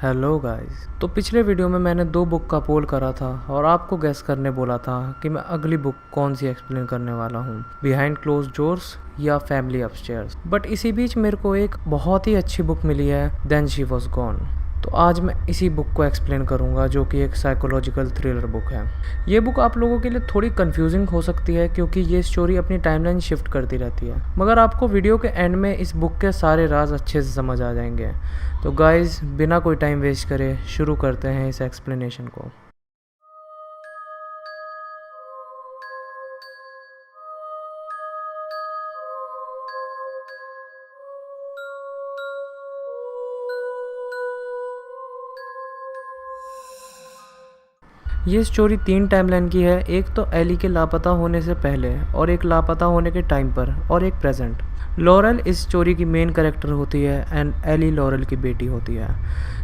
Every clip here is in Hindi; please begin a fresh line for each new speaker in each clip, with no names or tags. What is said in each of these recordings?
Hello guys. तो पिछले वीडियो में मैंने दो बुक का पोल करा था और आपको गेस करने बोला था कि मैं अगली बुक कौन सी एक्सप्लेन करने वाला हूँ, बिहाइंड क्लोज डोर्स या फैमिली अपस्टेयर्स। बट इसी बीच मेरे को एक बहुत ही अच्छी बुक मिली है, देन शी वॉज गॉन। तो आज मैं इसी बुक को एक्सप्लेन करूंगा, जो कि एक साइकोलॉजिकल थ्रिलर बुक है। ये बुक आप लोगों के लिए थोड़ी कंफ्यूजिंग हो सकती है क्योंकि ये स्टोरी अपनी टाइमलाइन शिफ्ट करती रहती है, मगर आपको वीडियो के एंड में इस बुक के सारे राज अच्छे से समझ आ जाएंगे। तो गाइज, बिना कोई टाइम वेस्ट करे शुरू करते हैं इस एक्सप्लेनेशन को। ये स्टोरी 3 टाइमलाइन की है। एक तो एली के लापता होने से पहले, और एक लापता होने के टाइम पर, और एक प्रेजेंट। लॉरेल इस स्टोरी की मेन कैरेक्टर होती है एंड एली लॉरेल की बेटी होती है।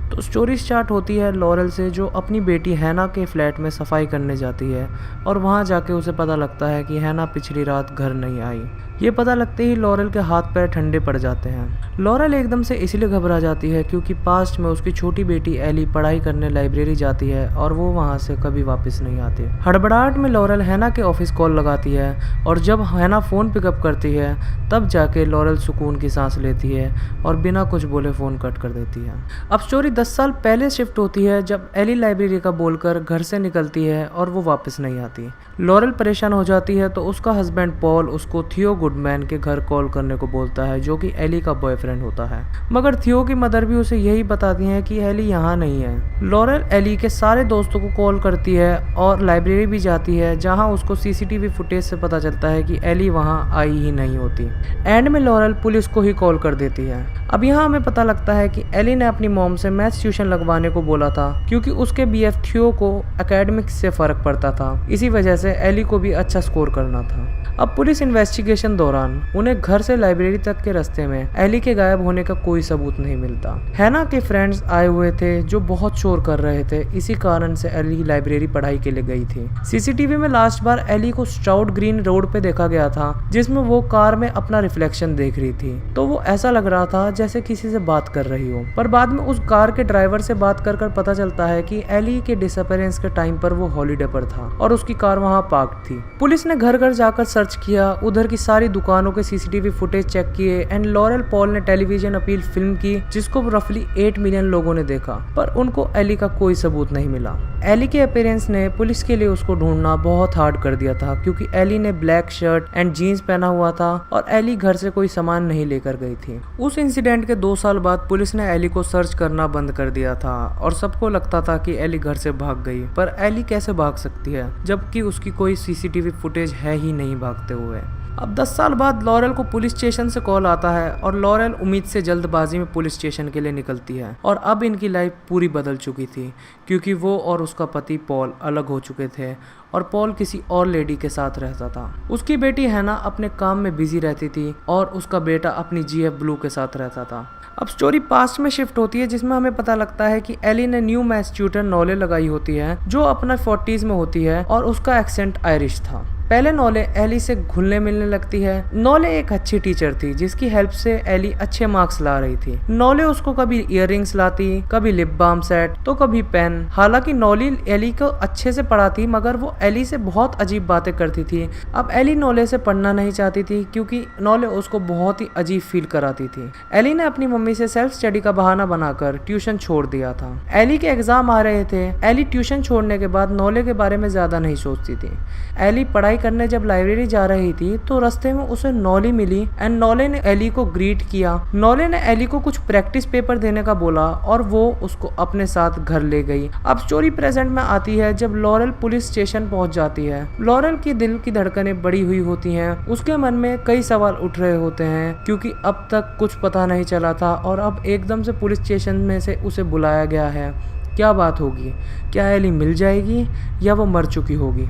तो स्टोरी स्टार्ट होती है लॉरेल से, जो अपनी बेटी हैना के फ्लैट में सफाई करने जाती है और वहाँ जाके उसे पता लगता है कि हैना पिछली रात घर नहीं आई। ये पता लगते ही लॉरेल के हाथ पैर ठंडे पड़ जाते हैं। लॉरेल एकदम से इसलिए घबरा जाती है क्योंकि पास्ट में उसकी छोटी बेटी एली पढ़ाई करने लाइब्रेरी जाती है और वो वहाँ से कभी वापस नहीं आती। हड़बड़ाहट में लॉरेल हैना के ऑफिस कॉल लगाती है और जब हैना फ़ोन पिकअप करती है तब जाके लॉरेल सुकून की सांस लेती है और बिना कुछ बोले फ़ोन कट कर देती है। अब स्टोरी 10 साल पहले शिफ्ट होती है, जब एली लाइब्रेरी का बोलकर घर से निकलती है और वो वापस नहीं आती। लॉरेल परेशान हो जाती है तो उसका हस्बैंड पॉल उसको थियो गुडमैन के घर कॉल करने को बोलता है, जो कि एली का बॉयफ्रेंड होता है। मगर थियो की मदर भी उसे यही बताती हैं कि एली यहाँ नहीं है। लॉरेल एली के सारे दोस्तों को कॉल करती है और लाइब्रेरी भी जाती है, जहाँ उसको सीसीटीवी फुटेज से पता चलता है कि एली वहाँ आई ही नहीं होती। एंड में लॉरेल पुलिस को ही कॉल कर देती है। अब यहाँ हमें पता लगता है कि एली ने अपनी मॉम से मैथ्स ट्यूशन लगवाने को बोला था क्योंकि उसके बीएफ थियो को एकेडमिक्स से फर्क पड़ता था। इसी वजह से एली को भी अच्छा स्कोर करना था। अब पुलिस इन्वेस्टिगेशन दौरान उन्हें घर से लाइब्रेरी तक के रास्ते में एली के गायब होने का कोई सबूत नहीं मिलता। हैना के फ्रेंड्स आए हुए थे जो बहुत शोर कर रहे थे, इसी कारण से एली लाइब्रेरी पढ़ाई के लिए गई थी। सीसीटीवी में लास्ट बार एली को स्ट्राउड ग्रीन रोड पे देखा गया था, जिसमें वो कार में अपना रिफ्लेक्शन देख रही थी। तो वो ऐसा लग रहा था जैसे किसी से बात कर रही हो, पर बाद में उस कार के ड्राइवर से बात कर पता चलता है कि एली के डिसअपीयरेंस के टाइम पर वो हॉलीडे पर था और उसकी कार वहाँ पार्क थी। पुलिस ने घर घर जाकर सर्च किया, उधर की सारी दुकानों के सीसीटीवी फुटेज चेक किए एंड लॉरेल पॉल ने टेलीविजन अपील फिल्म की, जिसको रफली 8 मिलियन लोगों ने देखा, पर उनको एली का कोई सबूत नहीं मिला। एली के अपीयरेंस ने पुलिस के लिए उसको ढूंढना बहुत हार्ड कर दिया था क्योंकि एली ने ब्लैक शर्ट एंड जीन्स पहना हुआ था और एली घर से कोई सामान नहीं लेकर गई थी। उस इंसिडेंट के 2 साल बाद पुलिस ने एली को सर्च करना बंद कर दिया था और सबको लगता था कि एली घर से भाग गई, पर एली कैसे भाग सकती है जबकि उसकी कोई सीसीटीवी फुटेज है ही नहीं भागते हुए। अब 10 साल बाद लॉरेल को पुलिस स्टेशन से कॉल आता है और लॉरेल उम्मीद से जल्दबाजी में पुलिस स्टेशन के लिए निकलती है। और अब इनकी लाइफ पूरी बदल चुकी थी क्योंकि वो और उसका पति पॉल अलग हो चुके थे और पॉल किसी और लेडी के साथ रहता था। उसकी बेटी हैना अपने काम में बिजी रहती थी और उसका बेटा अपनी जीएफ ब्लू के साथ रहता था। अब स्टोरी पास्ट में शिफ्ट होती है, जिसमें हमें पता लगता है कि एली ने न्यू मैथ्स ट्यूटर नॉले लगाई होती है, जो अपना 40s में होती है और उसका एक्सेंट आयरिश था। पहले नॉले एली से घुलने मिलने लगती है। नॉले एक अच्छी टीचर थी जिसकी हेल्प से एली अच्छे मार्क्स ला रही थी। नॉले उसको कभी इयररिंग्स लाती, कभी लिप बाम सेट, तो कभी पेन। हालांकि नॉले एली को अच्छे से पढ़ाती, मगर वो एली से बहुत अजीब बातें करती थी। अब एली नॉले से पढ़ना नहीं चाहती थी क्योंकि नॉले उसको बहुत ही अजीब फील कराती थी। एली ने अपनी मम्मी से सेल्फ स्टडी का बहाना बनाकर ट्यूशन छोड़ दिया था। एली के एग्जाम आ रहे थे। एली ट्यूशन छोड़ने के बाद नॉले के बारे में ज्यादा नहीं सोचती थी। एली पढ़ाई करने जब लाइब्रेरी जा रही थी तो रास्ते में उसे नॉली मिली एंड नॉले ने एली को ग्रीट किया। नॉले ने एली को कुछ प्रैक्टिस पेपर देने का बोला और वो उसको अपने साथ घर ले गई। अब स्टोरी प्रेजेंट में आती है जब लॉरेल पुलिस स्टेशन पहुंच जाती है। लॉरेल की दिल की धड़कनें बढ़ी हुई होती हैं। उसके मन में कई सवाल उठ रहे होते हैं क्योंकि अब तक कुछ पता नहीं चला था और अब एकदम से पुलिस स्टेशन में से उसे बुलाया गया है। क्या बात होगी? क्या एली मिल जाएगी या वो मर चुकी होगी?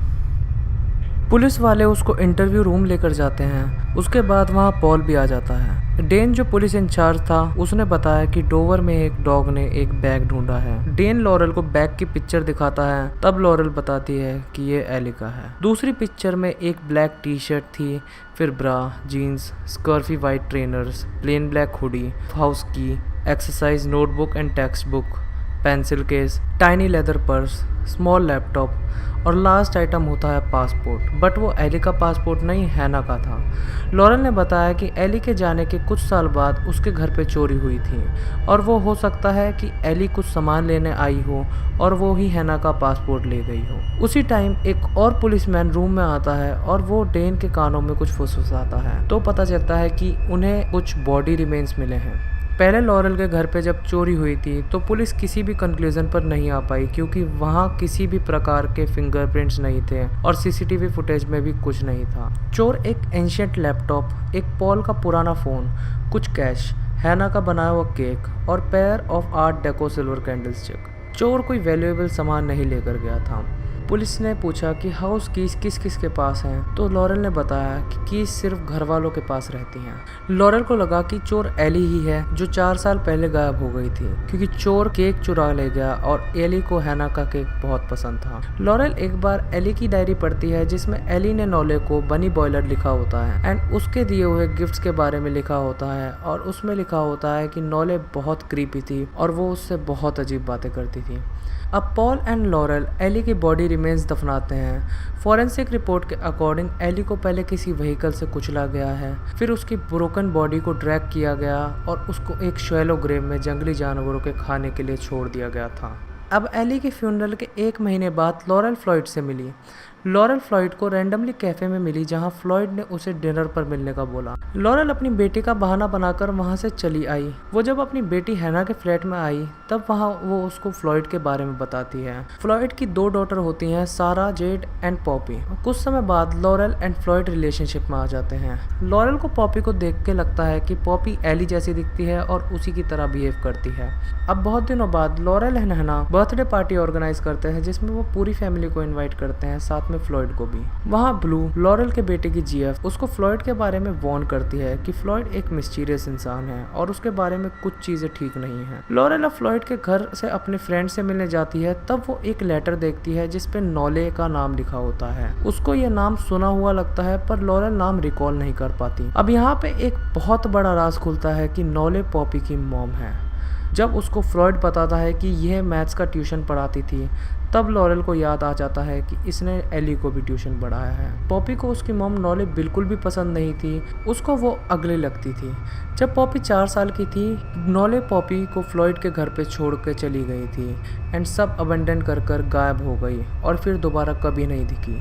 पुलिस वाले उसको इंटरव्यू रूम लेकर जाते हैं। उसके बाद वहाँ पॉल भी आ जाता है। डेन जो पुलिस इंचार्ज था उसने बताया कि डोवर में एक डॉग ने एक बैग ढूंढा है। डेन लॉरेल को बैग की पिक्चर दिखाता है, तब लॉरेल बताती है कि ये एली का है। दूसरी पिक्चर में एक ब्लैक टी शर्ट थी, फिर bra, jeans, scruffy white trainers, plain black hoodie, house key, exercise notebook and text book, pencil case, tiny leather purse, small laptop और लास्ट आइटम होता है पासपोर्ट। बट वो एली का पासपोर्ट नहीं, हैना का था। लॉरेल ने बताया कि एली के जाने के कुछ साल बाद उसके घर पे चोरी हुई थी और वो हो सकता है कि एली कुछ सामान लेने आई हो और वो ही हैना का पासपोर्ट ले गई हो। उसी टाइम एक और पुलिसमैन रूम में आता है और वो डेन के कानों में कुछ फुसफुसाता है तो पता चलता है कि उन्हें कुछ बॉडी रिमेन्स मिले हैं। पहले लॉरेल के घर पे जब चोरी हुई थी तो पुलिस किसी भी कंक्लूजन पर नहीं आ पाई क्योंकि वहाँ किसी भी प्रकार के फिंगरप्रिंट्स नहीं थे और सीसीटीवी फुटेज में भी कुछ नहीं था। चोर एक एंशिएंट लैपटॉप, एक पॉल का पुराना फ़ोन, कुछ कैश, हैना का बनाया हुआ केक और pair of art deco silver candlestick. चोर कोई वैल्यूएबल सामान नहीं लेकर गया था। पुलिस ने पूछा कि हाउस कीज किस किस के पास हैं तो लॉरेल ने बताया कि कीज सिर्फ घर वालों के पास रहती हैं। लॉरेल को लगा कि चोर एली ही है जो 4 साल पहले गायब हो गई थी क्योंकि चोर केक चुरा ले गया और एली को हैना का केक बहुत पसंद था। लॉरेल एक बार एली की डायरी पढ़ती है जिसमें एली ने नॉले को बनी बॉयलर लिखा होता है एंड उसके दिए हुए गिफ्ट्स के बारे में लिखा होता है और उसमें लिखा होता है कि नॉले बहुत क्रीपी थी और वो उससे बहुत अजीब बातें करती थी। अब पॉल एंड लॉरेल एली की बॉडी रिमेन्स दफनाते हैं। फॉरेंसिक रिपोर्ट के अकॉर्डिंग एली को पहले किसी व्हीकल से कुचला गया है, फिर उसकी ब्रोकन बॉडी को ड्रैग किया गया और उसको एक शैलो ग्रेव में जंगली जानवरों के खाने के लिए छोड़ दिया गया था। अब एली के फ्यूनरल के 1 महीने बाद लॉरेल फ्लॉयड से मिली। लॉरेल फ्लॉयड को रैंडमली कैफे में मिली जहां फ्लॉयड ने उसे डिनर पर मिलने का बोला। लॉरेल अपनी बेटी का बहाना बनाकर वहां से चली आई। वो जब अपनी बेटी हैना के फ्लैट में आई तब वहां वो उसको फ्लॉयड के बारे में बताती है। फ्लॉयड की 2 डॉटर होती हैं, सारा, जेड एंड पॉपी। कुछ समय बाद लॉरेल एंड फ्लॉयड रिलेशनशिप में आ जाते हैं। लॉरेल को पॉपी को देख के लगता है कि पॉपी एली जैसी दिखती है और उसी की तरह बिहेव करती है। अब बहुत दिनों बाद लॉरेल एंड हैना बर्थडे पार्टी ऑर्गेनाइज करते हैं जिसमें वो पूरी फैमिली को इन्वाइट करते हैं, साथ में फ्लॉयड को भी। वहाँ ब्लू, लॉरेल के बेटे की जीएफ, उसको फ्लॉयड के बारे में वार्न करती है कि फ्लॉयड एक मिस्टीरियस इंसान है और उसके बारे में कुछ चीजें ठीक नहीं है। लॉरेल अब फ्लॉयड के घर से अपने फ्रेंड से मिलने जाती है तब वो एक लेटर देखती है जिसपे नॉले का नाम लिखा होता है। उसको ये नाम सुना हुआ लगता है पर लॉरेल नाम रिकॉल नहीं कर पाती। अब यहाँ पे एक बहुत बड़ा राज खुलता है कि नॉले पॉपी की मॉम है। जब उसको फ्लॉयड बताता है कि यह मैथ्स का ट्यूशन पढ़ाती थी तब लॉरेल को याद आ जाता है कि इसने एली को भी ट्यूशन पढ़ाया है। पॉपी को उसकी मॉम नॉले बिल्कुल भी पसंद नहीं थी, उसको वो अगली लगती थी। जब पॉपी 4 साल की थी नॉले पॉपी को फ्लॉयड के घर पे छोड़ के चली गई थी एंड सब अबेंडन कर गायब हो गई और फिर दोबारा कभी नहीं दिखी।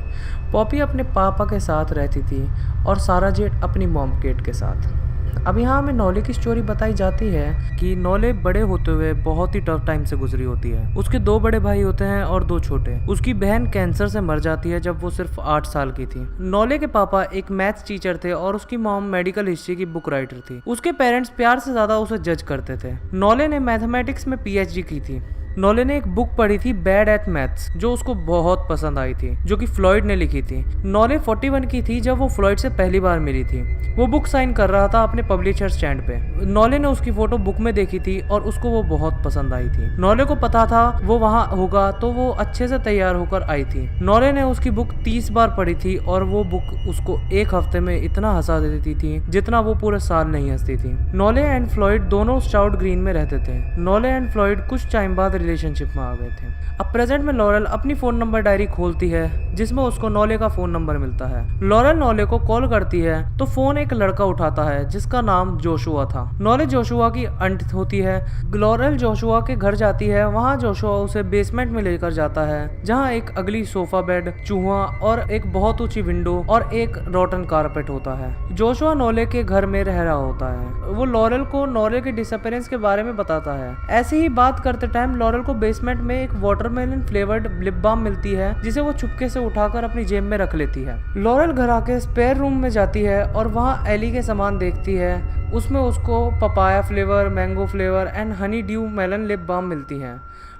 पॉपी अपने पापा के साथ रहती थी और सारा जेट अपनी मॉम केट के साथ। अब यहाँ हमें नॉले की स्टोरी बताई जाती है कि नॉले बड़े होते हुए बहुत ही टफ टाइम से गुजरी होती है। उसके 2 बड़े भाई होते हैं और 2 छोटे। उसकी बहन कैंसर से मर जाती है जब वो सिर्फ 8 साल की थी। नॉले के पापा एक मैथ्स टीचर थे और उसकी मॉम मेडिकल हिस्ट्री की बुक राइटर थी। उसके पेरेंट्स प्यार से ज्यादा उसे जज करते थे। नॉले ने मैथमेटिक्स में पीएचडी की थी। नॉले ने एक बुक पढ़ी थी बैड एट मैथ्स जो उसको बहुत पसंद आई थी, जो कि फ्लॉयड ने लिखी थी। नॉले 41 की थी जब वो फ्लॉयड से पहली बार मिली थी। वो बुक साइन कर रहा था अपने पब्लिशर स्टैंड पे। नॉले ने उसकी फोटो बुक में देखी थी और उसको वो बहुत पसंद आई थी। नॉले को पता था वो वहाँ होगा तो वो अच्छे से तैयार होकर आई थी। नॉले ने उसकी बुक 30 बार पढ़ी थी और वो बुक उसको 1 हफ्ते में इतना हंसा देती थी जितना वो पूरे साल नहीं हंसती थी। नॉले एंड फ्लॉयड दोनों स्टाउट ग्रीन में रहते थे। नॉले एंड फ्लॉयड कुछ टाइम बाद रिलेशनशिप में आ गए थे। अब प्रेजेंट में लॉरेल अपनी फोन नंबर डायरी खोलती है जिसमें उसको नॉले का फोन नंबर मिलता है। लॉरेल नॉले को कॉल करती है तो फोन एक लड़का उठाता है जिसका नाम जोशुआ था। नॉले जोशुआ की अंट होती है। लॉरेल जोशुआ के घर जाती है। वहाँ जोशुआ उसे बेसमेंट में लेकर जाता है जहाँ एक अगली सोफा बेड, चूहा और एक बहुत ऊंची विंडो और एक रॉटन कारपेट होता है। जोशुआ नॉले के घर में रह रहा होता है। वो लॉरेल को नॉले के डिसअपीयरेंस के बारे में बताता है। ऐसे ही बात करते टाइम लॉरेल को बेसमेंट में एक वाटरमेलन फ्लेवर्ड लिप बाम मिलती है जिसे वो चुपके से उठाकर अपनी जेब में रख लेती है। लॉरेल घर आके स्पेयर रूम में जाती है और वहाँ एली के सामान देखती है। उसमें उसको papaya flavour, mango flavour and honeydew melon lip balm मिलती है।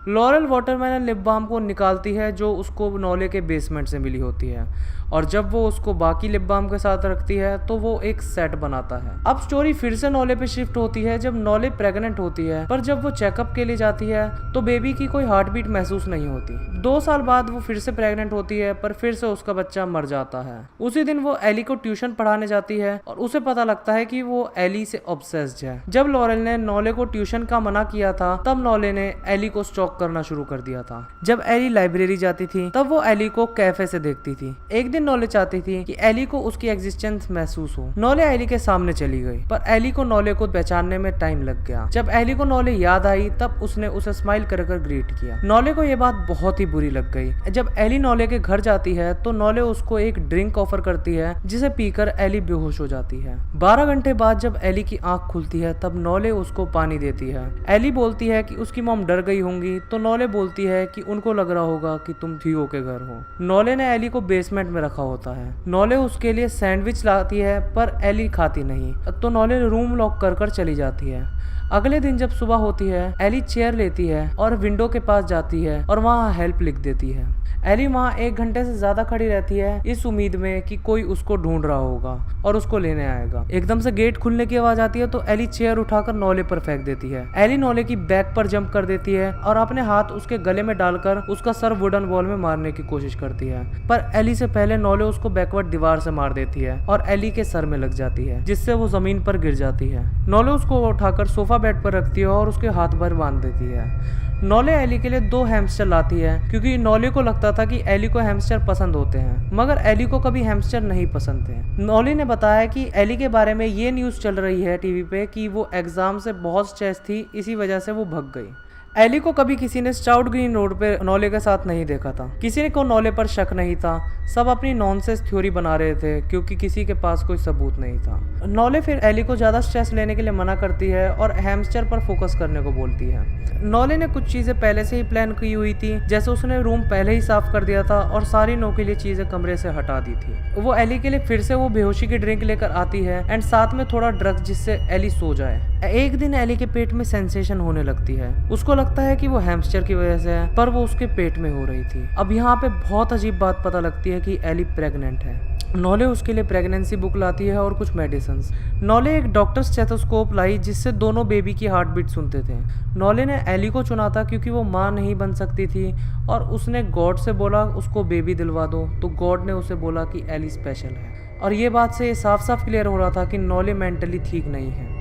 लॉरेल वाटरमेलन लिप बाम को निकालती है जो उसको नॉले के बेसमेंट से मिली होती है और जब वो उसको बाकी लिप बाम के साथ रखती है तो वो एक सेट बनाता है। अब स्टोरी फिर से नॉले पे शिफ्ट होती है जब नॉले प्रेग्नेंट होती है, पर जब वो चेकअप के लिए जाती है तो बेबी की कोई हार्ट बीट महसूस नहीं होती। 2 साल बाद वो फिर से प्रेग्नेंट होती है पर फिर से उसका बच्चा मर जाता है। उसी दिन वो एली को ट्यूशन पढ़ाने जाती है और उसे पता लगता है कि वो एली एली से ऑब्सेस्ड है। जब लॉरेल ने नॉले को ट्यूशन का मना किया था तब नॉले ने एली को स्टॉक करना शुरू कर दिया था। जब एली लाइब्रेरी जाती थी तब वो एली को कैफे से देखती थी। एक दिन नॉले चाहती थी कि एली को उसकी एग्जिस्टेंस महसूस हो। नॉले एली के सामने चली गई पर एली को नॉले को पहचानने में टाइम लग गया। जब एली को नॉले याद आई तब उसने उसे स्माइल कर ग्रीट किया। नॉले को ये बात बहुत ही बुरी लग गई। जब एली नॉले के घर जाती है तो नॉले उसको एक ड्रिंक ऑफर करती है जिसे पीकर एली बेहोश हो जाती है। 12 घंटे बाद जब एली की आंख खुलती है तब नॉले उसको पानी देती है। एली बोलती है कि उसकी मॉम डर गई होंगी तो नॉले बोलती है कि उनको लग रहा होगा कि तुम थियो के घर हो। नॉले ने एली को बेसमेंट में रखा होता है। नॉले उसके लिए सैंडविच लाती है पर एली खाती नहीं तो नॉले रूम लॉक कर चली जाती है। अगले दिन जब सुबह होती है एली चेयर लेती है और विंडो के पास जाती है और वहाँ हेल्प लिख देती है। एली वहाँ 1 घंटे से ज्यादा खड़ी रहती है इस उम्मीद में कि कोई उसको ढूंढ रहा होगा और उसको लेने आएगा। एकदम से गेट खुलने की आवाज आती है तो एली चेयर उठाकर नॉले पर फेंक देती है। एली नॉले की बैक पर जंप कर देती है और अपने हाथ उसके गले में डालकर उसका सर वुडन वॉल में मारने की कोशिश करती है पर एली से पहले नॉले उसको बैकवर्ड दीवार से मार देती है और एली के सर में लग जाती है जिससे वो जमीन पर गिर जाती है। नॉले उसको उठाकर सोफा बेड पर रखती है और उसके हाथ भर बांध देती है। नॉले एली के लिए 2 हैमस्टर लाती है क्योंकि नॉले को लगता था कि एली को हैमस्टर पसंद होते हैं मगर एली को कभी हैमस्टर नहीं पसंद थे। नॉले ने बताया कि एली के बारे में ये न्यूज़ चल रही है टीवी पे कि वो एग्जाम से बहुत स्ट्रेस थी, इसी वजह से वो भाग गई। एली को कभी किसी ने स्टाउट ग्रीन रोड पे नॉले के साथ नहीं देखा था। किसी को नॉले पर शक नहीं था। सब अपनी नॉनसेंस थ्योरी बना रहे थे क्योंकि किसी के पास कोई सबूत नहीं था। नॉले फिर एली को ज्यादा स्ट्रेस लेने के लिए मना करती है और हैमस्टर पर फोकस करने को बोलती है। नॉले ने कुछ चीजें पहले से ही प्लान की हुई थी, जैसे उसने रूम पहले ही साफ कर दिया था और सारी नोकीली चीजें कमरे से हटा दी थी। वो एली के लिए फिर से वो बेहोशी की ड्रिंक लेकर आती है एंड साथ में थोड़ा ड्रग्स जिससे एली सो जाए। एक दिन एली के पेट में सेंसेशन होने लगती है। उसको लगता है कि वो हैमस्टर की वजह से है पर वो उसके पेट में हो रही थी। अब यहाँ पे बहुत अजीब बात पता लगती है कि एली प्रेग्नेंट है। नॉले उसके लिए प्रेगनेंसी बुक लाती है और कुछ मेडिसिन। नॉले एक डॉक्टर स्टेथोस्कोप लाई जिससे दोनों बेबी की हार्ट बीट सुनते थे। नॉले ने एली को चुना था क्योंकि वो माँ नहीं बन सकती थी और उसने गॉड से बोला उसको बेबी दिलवा दो तो गॉड ने उसे बोला कि एली स्पेशल है। और ये बात से साफ साफ क्लियर हो रहा था कि नॉले मेंटली ठीक नहीं है।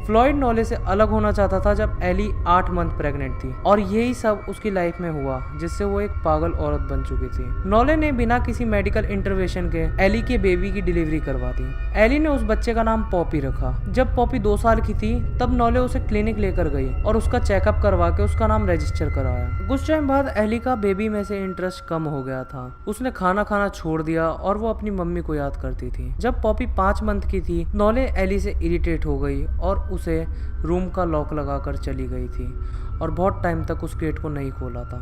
फ्लॉयड नॉले से अलग होना चाहता था जब एली 8 मंथ प्रेग्नेंट थी और यही सब उसकी लाइफ में हुआ जिससे वो एक पागल औरत बन चुकी थी। नॉले ने बिना किसी मेडिकल इंटरवेंशन के एली के बेबी की डिलीवरी करवा दी। एली ने उस बच्चे का नाम पॉपी रखा। जब पॉपी 2 साल की थी तब नॉले उसे क्लिनिक लेकर गई और उसका चेकअप करवा के उसका नाम रजिस्टर कराया। कुछ टाइम बाद एली का बेबी में से इंटरेस्ट कम हो गया था। उसने खाना खाना छोड़ दिया और वो अपनी मम्मी को याद करती थी। जब पॉपी 5 मंथ की थी नॉले एली से इरिटेट हो गई और उसे रूम का लॉक लगाकर चली गई थी और बहुत टाइम तक उस गेट को नहीं खोला था।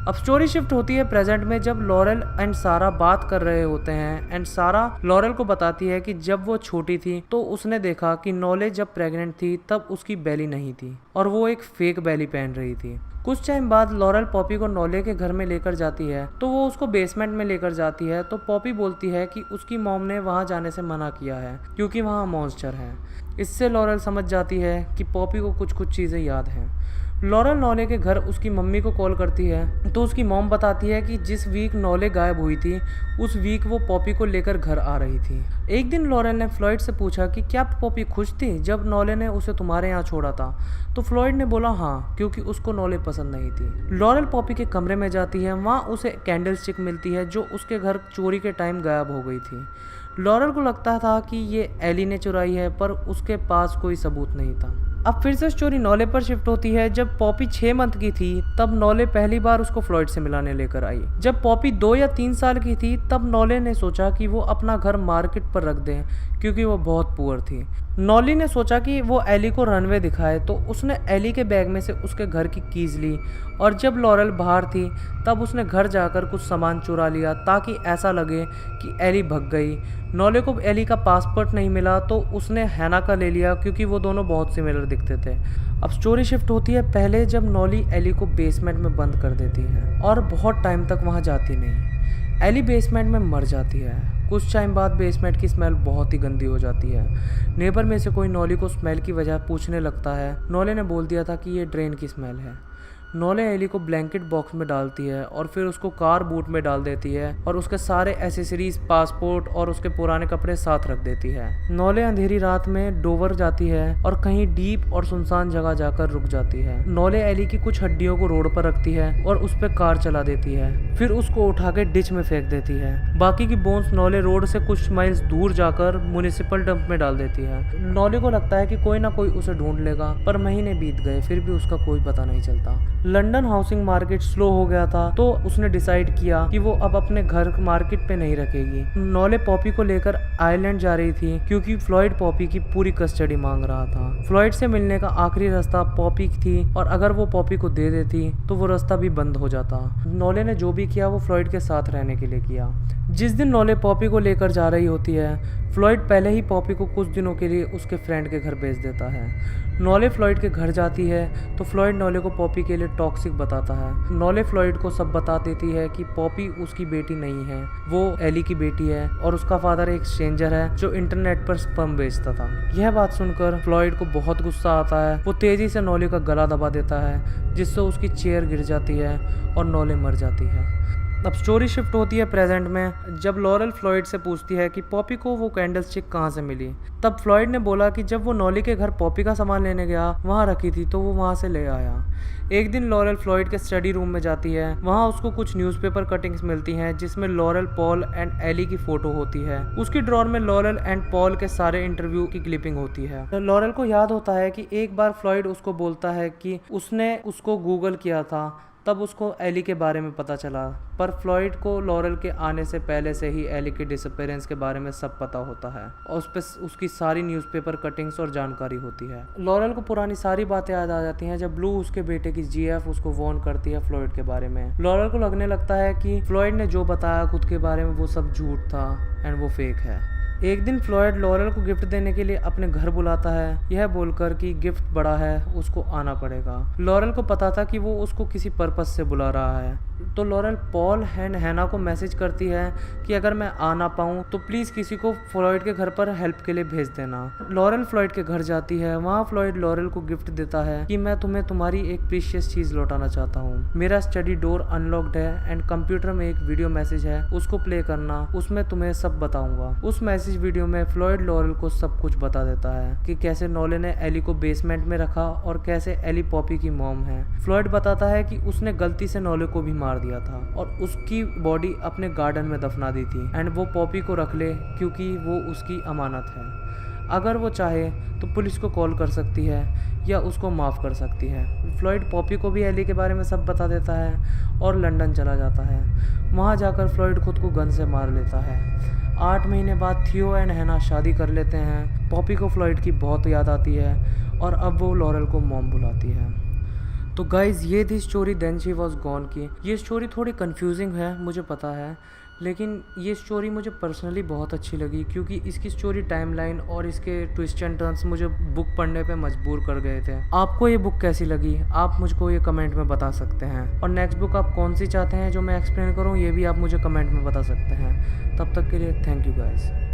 अब स्टोरी शिफ्ट होती है प्रेजेंट में जब लॉरेल एंड सारा बात कर रहे होते हैं एंड सारा लॉरेल को बताती है कि जब वो छोटी थी तो उसने देखा कि नॉले जब प्रेग्नेंट थी तब उसकी बेली नहीं थी और वो एक फेक बेली पहन रही थी। कुछ टाइम बाद लॉरेल पॉपी को नॉले के घर में लेकर जाती है तो वो उसको बेसमेंट में लेकर जाती है तो पॉपी बोलती है कि उसकी मॉम ने वहाँ जाने से मना किया है क्योंकि वहाँ मॉन्स्टर है। इससे लॉरेल समझ जाती है कि पॉपी को कुछ चीज़ें याद हैं। लॉरेल नॉले के घर उसकी मम्मी को कॉल करती है तो उसकी मॉम बताती है कि जिस वीक नॉले गायब हुई थी उस वीक वो पॉपी को लेकर घर आ रही थी। एक दिन लॉरेल ने फ्लॉयड से पूछा कि क्या पॉपी खुश थी जब नॉले ने उसे तुम्हारे यहाँ छोड़ा था तो फ्लॉयड ने बोला हाँ क्योंकि उसको नॉले पसंद नहीं थी। लॉरेल पॉपी के कमरे में जाती है। वहाँ उसे कैंडल स्टिक मिलती है जो उसके घर चोरी के टाइम गायब हो गई थी। लॉरेल को लगता था कि ये एली ने चुराई है पर उसके पास कोई सबूत नहीं था। अब फिर से स्टोरी नॉले पर शिफ्ट होती है। जब पॉपी 6 मंथ की थी तब नॉले पहली बार उसको फ्लॉयड से मिलाने लेकर आई। जब पॉपी 2 या 3 साल की थी तब नॉले ने सोचा कि वो अपना घर मार्केट पर रख दें क्योंकि वो बहुत पुअर थी। नॉली ने सोचा कि वो एली को रनवे दिखाए तो उसने एली के बैग में से उसके घर की कीज ली और जब लॉरेल बाहर थी तब उसने घर जाकर कुछ सामान चुरा लिया ताकि ऐसा लगे कि एली भाग गई। नॉले को एली का पासपोर्ट नहीं मिला तो उसने हैना का ले लिया क्योंकि वो दोनों बहुत सिमिलर दिखते थे। अब स्टोरी शिफ्ट होती है पहले जब नॉली एली को बेसमेंट में बंद कर देती है और बहुत टाइम तक वहाँ जाती नहीं। एली बेसमेंट में मर जाती है। कुछ टाइम बाद बेसमेंट की स्मेल बहुत ही गंदी हो जाती है। नेबर में से कोई नॉली को स्मेल की वजह पूछने लगता है। नॉले ने बोल दिया था कि ये ड्रेन की स्मेल है। नोले एली को ब्लैंकेट बॉक्स में डालती है और फिर उसको कार बूट में डाल देती है और उसके सारे एसेसरीज, पासपोर्ट और उसके पुराने कपड़े साथ रख देती है। नोले अंधेरी रात में डोवर जाती है और कहीं डीप और सुनसान जगह जाकर रुक जाती है। नोले एली की कुछ हड्डियों को रोड पर रखती है और उस पर कार चला देती है, फिर उसको उठा के डिच में फेंक देती है। बाकी की बोन्स नोले रोड से कुछ माइल्स दूर जाकर म्युनिसिपल डंप में डाल देती है। नोले को लगता है कि कोई ना कोई उसे ढूंढ लेगा, पर महीने बीत गए फिर भी उसका कोई पता नहीं चलता। लंदन हाउसिंग मार्केट स्लो हो गया था तो उसने डिसाइड किया कि वो अब अपने घर मार्केट पे नहीं रखेगी। नोले पॉपी को लेकर आयरलैंड जा रही थी क्योंकि फ्लॉयड पॉपी की पूरी कस्टडी मांग रहा था। फ्लॉयड से मिलने का आखिरी रास्ता पॉपी थी और अगर वो पॉपी को दे देती तो वो रास्ता भी बंद हो जाता। नोले ने जो भी किया वो फ्लॉयड के साथ रहने के लिए किया। जिस दिन नोले पॉपी को लेकर जा रही होती है, फ्लॉयड पहले ही पॉपी को कुछ दिनों के लिए उसके फ्रेंड के घर भेज देता है। नोले फ्लॉयड के घर जाती है तो फ्लॉयड नोले को पॉपी के लिए टॉक्सिक बताता है। नोले फ्लॉयड को सब बता देती है कि पॉपी उसकी बेटी नहीं है, वो एली की बेटी है और उसका फादर एक स्ट्रेंजर है जो इंटरनेट पर स्पर्म बेचता था। यह बात सुनकर फ्लॉयड को बहुत गुस्सा आता है। वो तेजी से नोले का गला दबा देता है जिससे उसकी चेयर गिर जाती है और नोले मर जाती है। अब स्टोरी शिफ्ट होती है प्रेजेंट में, जब लॉरेल फ्लॉयड से पूछती है कि पॉपी को वो कैंडल स्टिक कहाँ से मिली। तब फ्लॉयड ने बोला कि जब वो नोले के घर पॉपी का सामान लेने गया वहाँ रखी थी तो वो वहाँ से ले आया। एक दिन लॉरेल फ्लॉयड के स्टडी रूम में जाती है, वहाँ उसको कुछ न्यूज़पेपर कटिंग्स मिलती हैं जिसमें लॉरेल, पॉल एंड एली की फोटो होती है। उसकी ड्रॉर में लॉरेल एंड पॉल के सारे इंटरव्यू की क्लिपिंग होती है। तो लॉरेल को याद होता है कि एक बार फ्लॉयड उसको बोलता है कि उसने उसको गूगल किया था, तब उसको एली के बारे में पता चला। पर फ्लॉयड को लॉरेल के आने से पहले से ही एली के डिसअपीयरेंस के बारे में सब पता होता है और उस पर उसकी सारी न्यूज़पेपर कटिंग्स और जानकारी होती है। लॉरेल को पुरानी सारी बातें याद आ जाती हैं जब ब्लू उसके बेटे की जीएफ उसको वार्न करती है फ्लॉयड के बारे में। लॉरेल को लगने लगता है कि फ्लॉयड ने जो बताया खुद के बारे में वो सब झूठ था एंड वो फेक है। एक दिन फ्लॉयड लॉरेल को गिफ्ट देने के लिए अपने घर बुलाता है, यह बोलकर कि गिफ्ट बड़ा है, उसको आना पड़ेगा। लॉरेल को पता था कि वो उसको किसी पर्पस से बुला रहा है, तो लॉरेल पॉल एंड हैना को मैसेज करती है कि अगर मैं आ ना पाऊँ तो प्लीज़ किसी को फ्लॉयड के घर पर हेल्प के लिए भेज देना। लॉरेल फ्लॉयड के घर जाती है, वहाँ फ्लॉयड लॉरेल को गिफ्ट देता है कि मैं तुम्हें तुम्हारी एक प्रीशियस चीज़ लौटाना चाहता हूँ। मेरा स्टडी डोर अनलॉक्ड है एंड कंप्यूटर में एक वीडियो मैसेज है, उसको प्ले करना, उसमें तुम्हें सब बताऊंगा। उस मैसेज वीडियो में फ्लॉयड लॉरेल को सब कुछ बता देता है कि कैसे नोले ने एली को बेसमेंट में रखा और कैसे एली पॉपी की मॉम है। फ्लॉयड बताता है कि उसने गलती से नोले को भी मार दिया था और उसकी बॉडी अपने गार्डन में दफना दी थी एंड वो पॉपी को रख ले क्योंकि वो उसकी अमानत है। अगर वो चाहे तो पुलिस को कॉल कर सकती है या उसको माफ़ कर सकती है। फ्लॉयड पॉपी को भी एली के बारे में सब बता देता है और लंदन चला जाता है। वहाँ जाकर फ्लॉयड खुद को गन से मार लेता है। 8 महीने बाद थियो एंड हैना शादी कर लेते हैं। पॉपी को फ्लॉयड की बहुत याद आती है और अब वो लॉरेल को मॉम बुलाती है। तो गाइज़ ये थी story then she was gone की। ये स्टोरी थोड़ी कंफ्यूजिंग है मुझे पता है, लेकिन ये स्टोरी मुझे पर्सनली बहुत अच्छी लगी क्योंकि इसकी स्टोरी टाइमलाइन और इसके ट्विस्ट एंड टर्न्स मुझे बुक पढ़ने पे मजबूर कर गए थे। आपको ये बुक कैसी लगी आप मुझको ये कमेंट में बता सकते हैं, और नेक्स्ट बुक आप कौन सी चाहते हैं जो मैं एक्सप्लेन करूँ ये भी आप मुझे कमेंट में बता सकते हैं। तब तक के लिए थैंक यू गाइस।